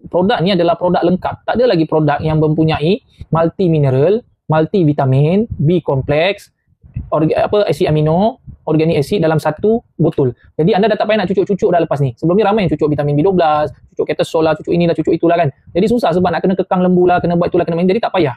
produk ni adalah produk lengkap. Tak ada lagi produk yang mempunyai multi mineral, multi vitamin, B kompleks, asid amino, organic acid dalam satu botol. Jadi anda dah tak payah nak cucuk-cucuk dah lepas ni. Sebelum ni ramai yang cucuk vitamin B12, cucuk ketosol lah, cucuk inilah, cucuk itulah kan. Jadi susah sebab nak kena kekang lembu lah, kena buat itulah, kena main. Jadi tak payah.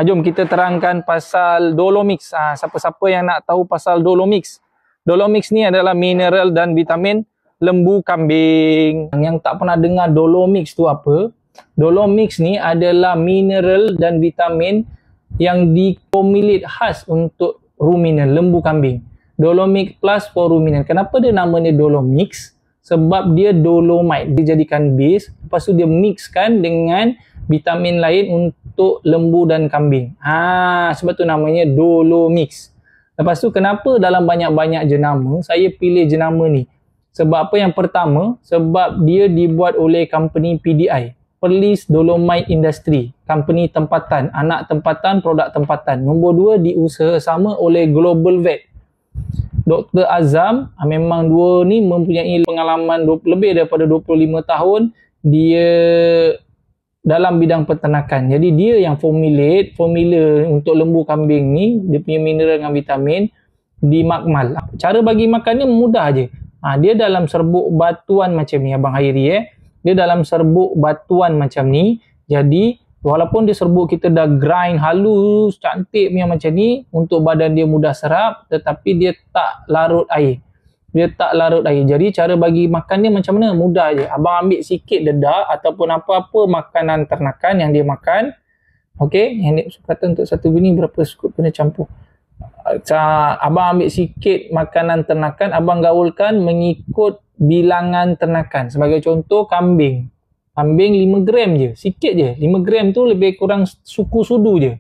Jom kita terangkan pasal Dolomix. Siapa-siapa yang nak tahu pasal Dolomix. Dolomix ni adalah mineral dan vitamin lembu kambing. Yang tak pernah dengar Dolomix tu apa? Dolomix ni adalah mineral dan vitamin yang diformulate khas untuk ruminant, lembu kambing. Dolomix plus for ruminant. Kenapa dia namanya Dolomix? Sebab dia dolomite, dia jadikan base, lepas tu dia mixkan dengan vitamin lain untuk lembu dan kambing. Sebab tu namanya Dolomix. Lepas tu kenapa dalam banyak-banyak jenama saya pilih jenama ni? Sebab apa? Yang pertama, sebab dia dibuat oleh company PDI, Perlis Dolomite Industry, company tempatan, anak tempatan, produk tempatan. Nombor dua, diusaha sama oleh Global Vet. Dr. Azam, memang dua ni mempunyai pengalaman lebih daripada 25 tahun dia dalam bidang peternakan. Jadi dia yang formula untuk lembu kambing ni, dia punya mineral dengan vitamin di makmal. Cara bagi makannya mudah je. Dia dalam serbuk batuan macam ni, Abang Hairi dia dalam serbuk batuan macam ni. Jadi walaupun dia serbuk kita dah grind halus, cantik punya macam ni, untuk badan dia mudah serap, tetapi dia tak larut air. Jadi cara bagi makan dia macam mana? Mudah je. Abang ambil sikit dedak ataupun apa-apa makanan ternakan yang dia makan. Okey, yang dia kata untuk satu bini berapa scoop kena campur. Abang ambil sikit makanan ternakan, abang gaulkan mengikut bilangan ternakan. Sebagai contoh, kambing 5 gram je, sikit je. 5 gram tu lebih kurang suku sudu je.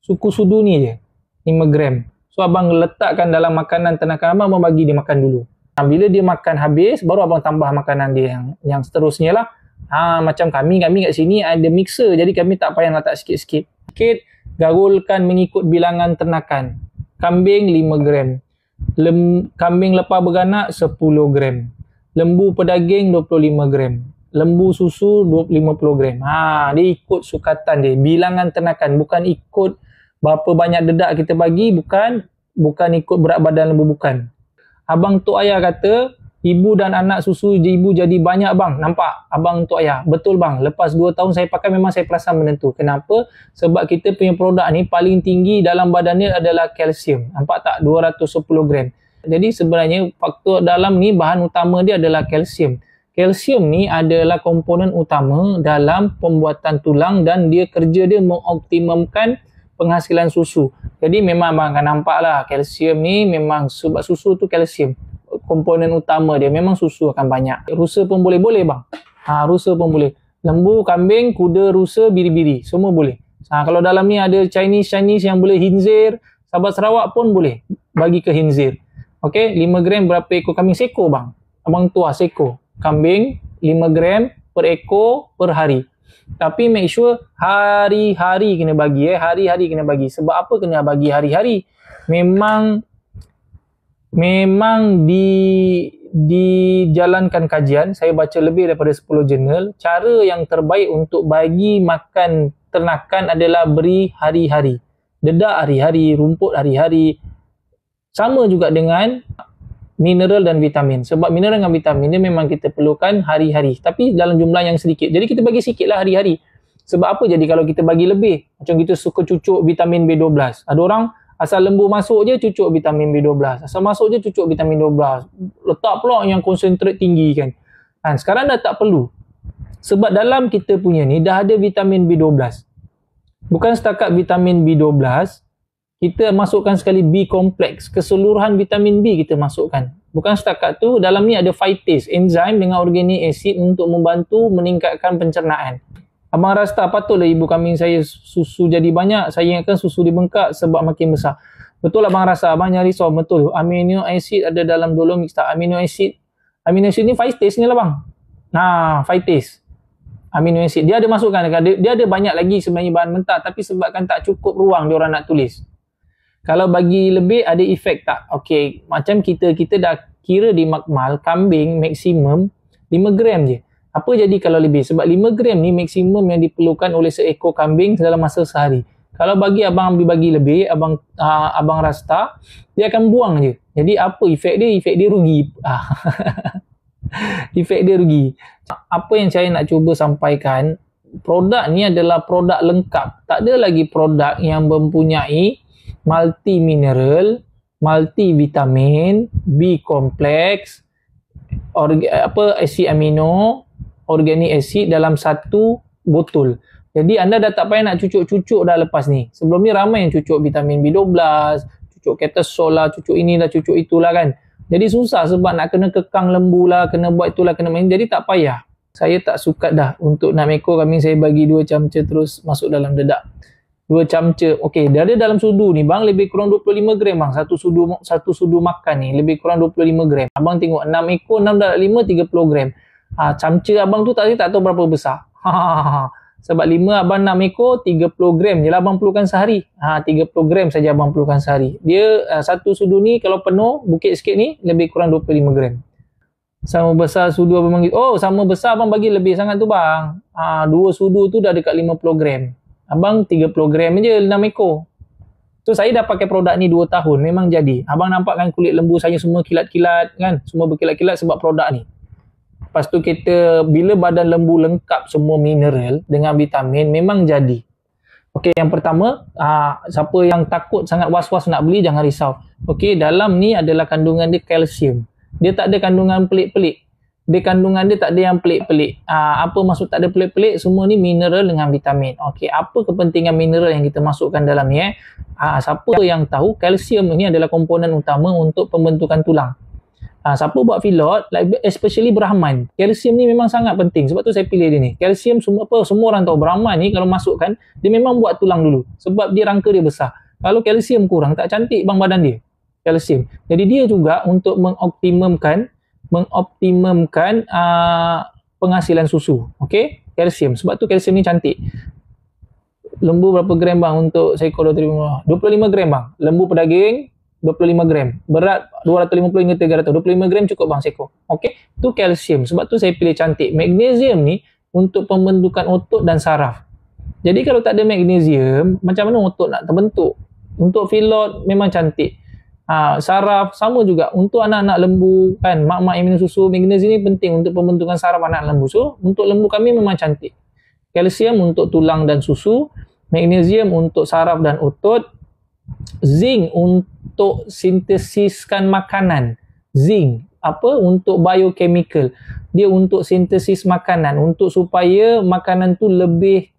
Suku sudu ni je, 5 gram. So abang letakkan dalam makanan ternakan abang bagi dia makan dulu. Bila dia makan habis, baru abang tambah makanan dia yang seterusnya lah. Macam kami kat sini ada mixer, jadi kami tak payah letak sikit-sikit. Gaulkan mengikut bilangan ternakan. Kambing 5 gram. Kambing lepas beranak 10 gram. Lembu pedaging 25 gram. Lembu susu 50 gram. Dia ikut sukatan dia. Bilangan ternakan. Bukan ikut berapa banyak dedak kita bagi. Bukan ikut berat badan lembu. Bukan. Abang Tok Ayah kata, ibu dan anak susu ibu jadi banyak bang. Nampak? Abang Tok Ayah. Betul bang. Lepas 2 tahun saya pakai memang saya perasan benda tu. Kenapa? Sebab kita punya produk ni paling tinggi dalam badan dia adalah kalsium. Nampak tak? 210 gram. Jadi sebenarnya faktor dalam ni bahan utama dia adalah kalsium. Kalsium ni adalah komponen utama dalam pembuatan tulang dan dia kerja dia mengoptimumkan penghasilan susu. Jadi memang abang akan nampak lah kalsium ni memang sebab susu tu kalsium. Komponen utama dia memang susu akan banyak. Rusa pun boleh bang. Rusa pun boleh. Lembu, kambing, kuda, rusa, biri-biri. Semua boleh. Kalau dalam ni ada Chinese yang boleh hinzir, Sabah Sarawak pun boleh bagi ke hinzir. Okey, 5 gram berapa ekor kambing? Seko bang. Abang tua seko. Kambing 5 gram per ekor per hari. Tapi make sure hari-hari kena bagi hari-hari kena bagi. Sebab apa kena bagi hari-hari? Memang dijalankan kajian, saya baca lebih daripada 10 jurnal, cara yang terbaik untuk bagi makan ternakan adalah beri hari-hari. Dedak hari-hari, rumput hari-hari. Sama juga dengan mineral dan vitamin. Sebab mineral dan vitamin dia memang kita perlukan hari-hari. Tapi dalam jumlah yang sedikit. Jadi kita bagi sikit lah hari-hari. Sebab apa jadi kalau kita bagi lebih? Macam kita suka cucuk vitamin B12. Ada orang asal lembu masuk je cucuk vitamin B12. Asal masuk je cucuk vitamin B12. Letak pula yang konsentrat tinggi kan. Sekarang dah tak perlu. Sebab dalam kita punya ni dah ada vitamin B12. Bukan setakat vitamin B12, kita masukkan sekali B kompleks, keseluruhan vitamin B kita masukkan. Bukan setakat tu, dalam ni ada phytase, enzim dengan organic acid untuk membantu meningkatkan pencernaan. Abang rasa patutlah ibu kambing saya susu jadi banyak, saya ingatkan susu dibengkak sebab makin besar. Betul abang rasa, abang nyari risau, betul. Amino acid ada dalam Dolomix tak? Amino acid ni phytase ni lah bang. Phytase. Amino acid. Dia ada masukkan, dia ada banyak lagi sebenarnya bahan mentah, tapi sebabkan tak cukup ruang dia orang nak tulis. Kalau bagi lebih ada efek tak? Okey, macam kita dah kira di makmal kambing maksimum 5 gram je. Apa jadi kalau lebih? Sebab 5 gram ni maksimum yang diperlukan oleh seekor kambing dalam masa sehari. Kalau bagi abang bagi lebih, abang rasta, dia akan buang je. Jadi apa efek dia? Efek dia rugi. Efek dia rugi. Apa yang saya nak cuba sampaikan, produk ni adalah produk lengkap. Tak ada lagi produk yang mempunyai multi mineral, multivitamin, B kompleks, acid amino, organic acid dalam satu botol. Jadi anda dah tak payah nak cucuk-cucuk dah lepas ni. Sebelum ni ramai yang cucuk vitamin B12, cucuk ketasol lah, cucuk inilah, cucuk itulah kan. Jadi susah sebab nak kena kekang lembu lah, kena buat itulah, kena main. Jadi tak payah. Saya tak suka dah untuk nak mekor kambing saya bagi 2 camca terus masuk dalam dedak. 2 camca. Okey, dia ada dalam sudu ni bang lebih kurang 25 gram bang. Satu sudu makan ni lebih kurang 25 gram. Abang tengok 6 ekor 6 darab 5 30 gram. Camca abang tu tak tahu berapa besar. Sebab 5 abang 6 ekor 30 gram je lah abang perlukan sehari. 30 gram saja abang perlukan sehari. Dia satu sudu ni kalau penuh bukit sikit ni lebih kurang 25 gram. Sama besar sudu abang bagi. Oh, sama besar abang bagi lebih sangat tu bang. 2 sudu tu dah dekat 50 gram. Abang 30 gram je 6 ekor. So saya dah pakai produk ni 2 tahun memang jadi. Abang nampak kan kulit lembu saya semua kilat-kilat kan? Semua berkilat-kilat sebab produk ni. Lepas tu kita bila badan lembu lengkap semua mineral dengan vitamin memang jadi. Okey, yang pertama, siapa yang takut sangat was-was nak beli jangan risau. Okey, dalam ni adalah kandungan dia kalsium. Dia tak ada kandungan pelik-pelik. Kandungan dia tak ada yang pelik-pelik. Apa maksud tak ada pelik-pelik? Semua ni mineral dengan vitamin. Okey, apa kepentingan mineral yang kita masukkan dalam ni siapa yang tahu kalsium ni adalah komponen utama untuk pembentukan tulang. Siapa buat filot, especially Brahman, kalsium ni memang sangat penting. Sebab tu saya pilih dia ni. Kalsium semua orang tahu Brahman ni kalau masukkan, dia memang buat tulang dulu. Sebab dia rangka dia besar. Kalau kalsium kurang, tak cantik bang badan dia. Kalsium. Jadi dia juga untuk mengoptimumkan penghasilan susu. Okey? Kalsium. Sebab tu kalsium ni cantik. Lembu berapa gram bang untuk seekor 25 gram bang. Lembu pedaging 25 gram. Berat 250 hingga 300. 25 gram cukup bang seekor. Okey? Tu kalsium. Sebab tu saya pilih cantik. Magnesium ni untuk pembentukan otot dan saraf. Jadi kalau tak ada magnesium, macam mana otot nak terbentuk? Untuk filot memang cantik. Saraf sama juga. Untuk anak-anak lembu kan, mak-mak yang minum susu, magnesium ni penting untuk pembentukan saraf anak lembu. So, untuk lembu kami memang cantik. Kalsium untuk tulang dan susu, magnesium untuk saraf dan otot, zinc untuk sintesiskan makanan. Zinc untuk biochemical. Dia untuk sintesis makanan, untuk supaya makanan tu lebih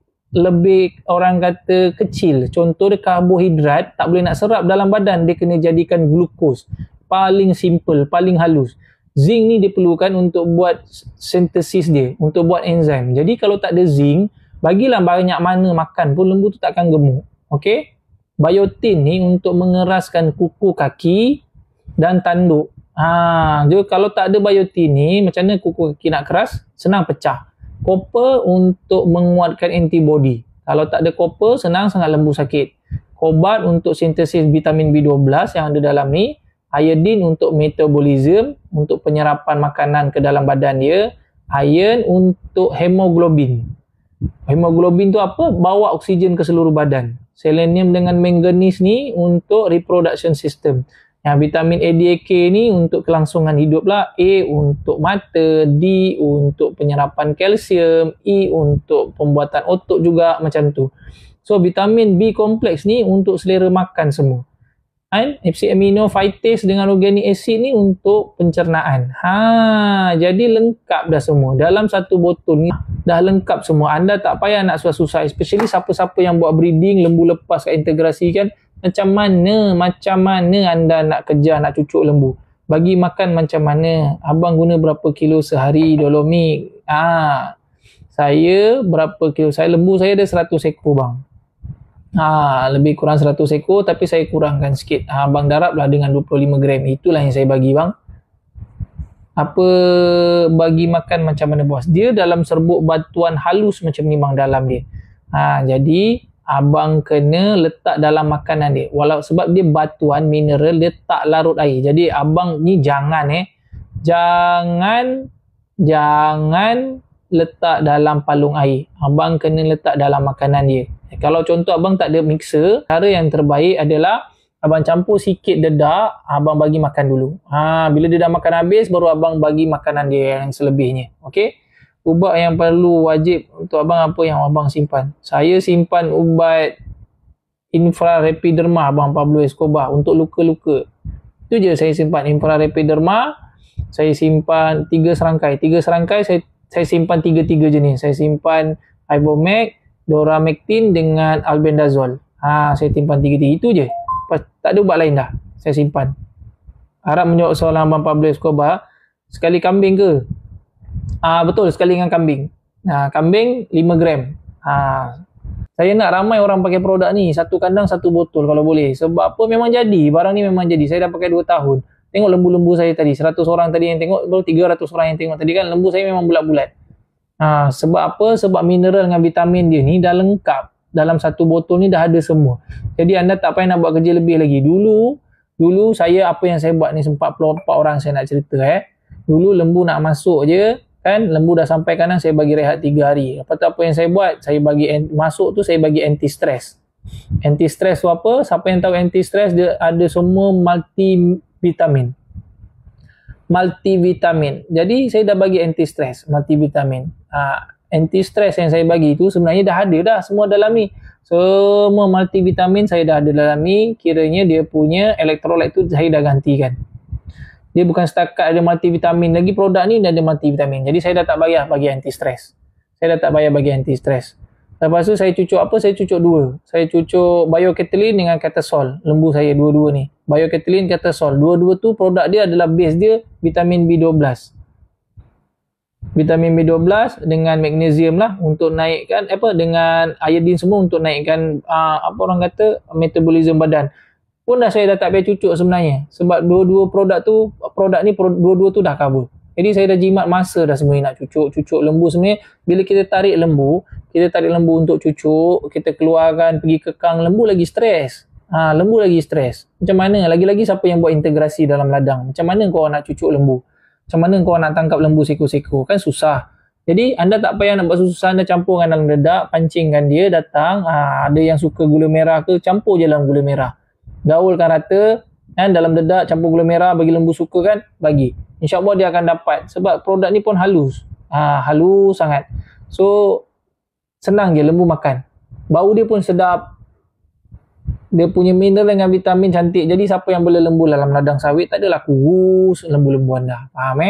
orang kata kecil. Contoh dia karbohidrat tak boleh nak serap dalam badan, dia kena jadikan glukos. Paling simple, paling halus. Zinc ni diperlukan untuk buat sintesis dia, untuk buat enzim. Jadi kalau tak ada zinc, bagilah banyak mana makan pun lembu tu takkan gemuk. Okey? Biotin ni untuk mengeraskan kuku kaki dan tanduk. Jadi kalau tak ada biotin ni, macam mana kuku kaki nak keras? Senang pecah. Copper untuk menguatkan antibody. Kalau tak ada copper, senang sangat lembu sakit. Cobalt untuk sintesis vitamin B12 yang ada dalam ni. Iodine untuk metabolism, untuk penyerapan makanan ke dalam badan dia. Iron untuk hemoglobin. Hemoglobin tu apa? Bawa oksigen ke seluruh badan. Selenium dengan manganese ni untuk reproduction system. Yang vitamin A, D, A, K ni untuk kelangsungan hidup lah. A untuk mata, D untuk penyerapan kalsium, E untuk pembuatan otot juga macam tu. So vitamin B kompleks ni untuk selera makan semua. Acid amino, phytase dengan organic acid ni untuk pencernaan. Jadi lengkap dah semua. Dalam satu botol ni dah lengkap semua. Anda tak payah nak susah-susah. Especially siapa-siapa yang buat breeding, lembu lepas kat integrasi kan. Macam mana anda nak kejar, nak cucuk lembu? Bagi makan macam mana? Abang guna berapa kilo sehari Dolomik? Saya berapa kilo? Lembu saya ada 100 ekor bang. Lebih kurang 100 ekor tapi saya kurangkan sikit. Abang darablah dengan 25 gram. Itulah yang saya bagi bang. Bagi makan macam mana bos? Dia dalam serbuk batuan halus macam ni bang dalam dia. Jadi abang kena letak dalam makanan dia. Sebab dia batuan mineral, dia tak larut air. Jadi abang ni jangan letak dalam palung air. Abang kena letak dalam makanan dia. Kalau contoh abang tak ada mixer, cara yang terbaik adalah abang campur sikit dedak, abang bagi makan dulu. Bila dia dah makan habis, baru abang bagi makanan dia yang selebihnya. Okey? Ubat yang perlu wajib untuk abang apa yang abang simpan? Saya simpan ubat infrarapiderma abang Pablo Escobar untuk luka-luka. Itu je saya simpan infrarapiderma. Saya simpan 3 serangkai. 3 serangkai saya simpan 3 jenis. Saya simpan Ivomax, Doramectin dengan Albendazole. Saya simpan 3. Itu je. Tak ada ubat lain dah. Saya simpan. Harap menjawab soalan abang Pablo Escobar. Sekali kambing ke? Betul, sekali dengan kambing. Kambing 5 gram. Saya nak ramai orang pakai produk ni. Satu kandang, satu botol kalau boleh. Sebab apa? Memang jadi. Barang ni memang jadi. Saya dah pakai 2 tahun. Tengok lembu-lembu saya tadi. 100 orang tadi yang tengok. Baru 300 orang yang tengok tadi kan. Lembu saya memang bulat-bulat. Sebab apa? Sebab mineral dengan vitamin dia ni dah lengkap. Dalam satu botol ni dah ada semua. Jadi anda tak payah nak buat kerja lebih lagi. Dulu saya apa yang saya buat ni 44 orang saya nak cerita. Dulu lembu nak masuk je. Kan lembu dah sampai kandang saya bagi rehat 3 hari. Apa yang saya buat? Saya bagi masuk tu saya bagi anti-stress. Anti-stress tu apa? Siapa yang tahu anti-stress, dia ada semua multivitamin. Jadi saya dah bagi anti-stress, multivitamin. Anti-stress yang saya bagi tu sebenarnya dah ada dah semua dalam ni. Semua multivitamin saya dah ada dalam ni. Kiranya dia punya elektrolit tu saya dah gantikan. Dia bukan setakat ada multivitamin lagi, produk ni dah ada multivitamin. Jadi saya dah tak payah bagi anti-stress. Lepas tu saya cucuk apa? Saya cucuk 2. Saya cucuk Biokatelin dengan Catesol. Lembu saya dua-dua ni. Biokatelin, Catesol. Dua-dua tu produk dia adalah base dia vitamin B12. Vitamin B12 dengan magnesium lah untuk naikkan dengan iodine semua untuk naikkan orang kata metabolism badan. Pun saya dah tak payah cucuk sebenarnya. Sebab dua-dua produk ni dua-dua tu dah cover. Jadi saya dah jimat masa dah sebenarnya nak cucuk lembu sebenarnya. Bila kita tarik lembu untuk cucuk, kita keluarkan pergi ke kang, lembu lagi stres. Lembu lagi stres. Macam mana? Lagi-lagi siapa yang buat integrasi dalam ladang? Macam mana kau nak cucuk lembu? Macam mana kau nak tangkap lembu seko-seko? Kan susah. Jadi anda tak payah nak buat susah, anda campurkan dalam dedak, pancingkan dia datang. Ada yang suka gula merah ke, campur je dalam gula merah. Gaulkan rata kan, dalam dedak, campur gula merah, bagi lembu suka kan, bagi. InsyaAllah dia akan dapat. Sebab produk ni pun halus. Halus sangat. So, senang je lembu makan. Bau dia pun sedap. Dia punya mineral dengan vitamin cantik. Jadi siapa yang bela lembu dalam ladang sawit, tak adalah kurus lembu-lembu anda. Faham